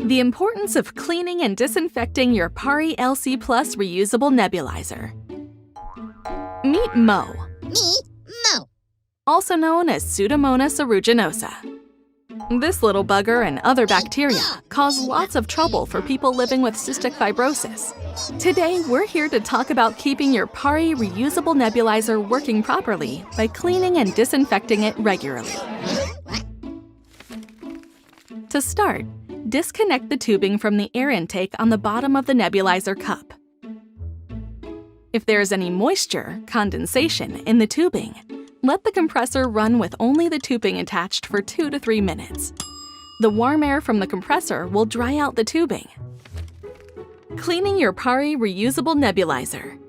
The importance of cleaning and disinfecting your PARI LC PLUS reusable nebulizer. Meet Mo, also known as Pseudomonas aeruginosa. This little bugger and other bacteria cause lots of trouble for people living with cystic fibrosis. Today, we're here to talk about keeping your PARI reusable nebulizer working properly by cleaning and disinfecting it regularly. To start, disconnect the tubing from the air intake on the bottom of the nebulizer cup. If there is any moisture, condensation, in the tubing, let the compressor run with only the tubing attached for 2 to 3 minutes. The warm air from the compressor will dry out the tubing. Cleaning your PARI reusable nebulizer.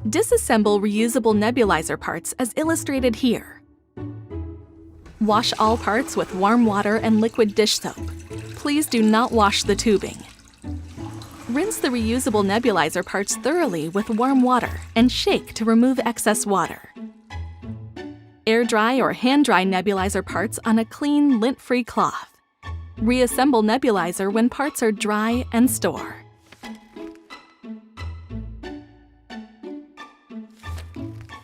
Disassemble reusable nebulizer parts as illustrated here. Wash all parts with warm water and liquid dish soap. Please do not wash the tubing. Rinse the reusable nebulizer parts thoroughly with warm water and shake to remove excess water. Air dry or hand dry nebulizer parts on a clean, lint-free cloth. Reassemble nebulizer when parts are dry and store.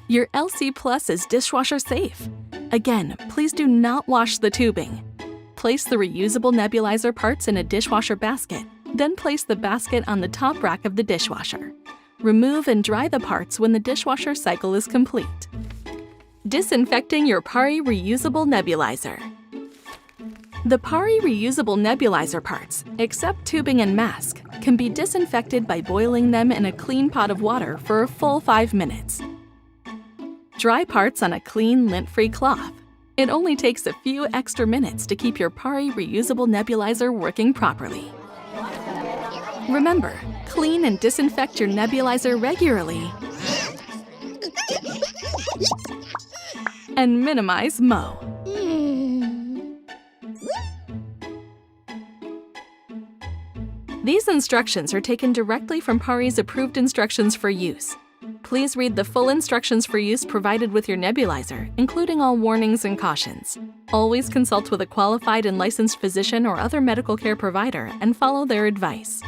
Your LC Plus is dishwasher safe. Again, please do not wash the tubing. Place the reusable nebulizer parts in a dishwasher basket, then place the basket on the top rack of the dishwasher. Remove and dry the parts when the dishwasher cycle is complete. Disinfecting your PARI reusable nebulizer. The PARI reusable nebulizer parts, except tubing and mask, can be disinfected by boiling them in a clean pot of water for a full 5 minutes. Dry parts on a clean, lint-free cloth. It only takes a few extra minutes to keep your PARI reusable nebulizer working properly. Remember, clean and disinfect your nebulizer regularly and minimize Mo. These instructions are taken directly from PARI's approved instructions for use. Please read the full instructions for use provided with your nebulizer, including all warnings and cautions. Always consult with a qualified and licensed physician or other medical care provider and follow their advice.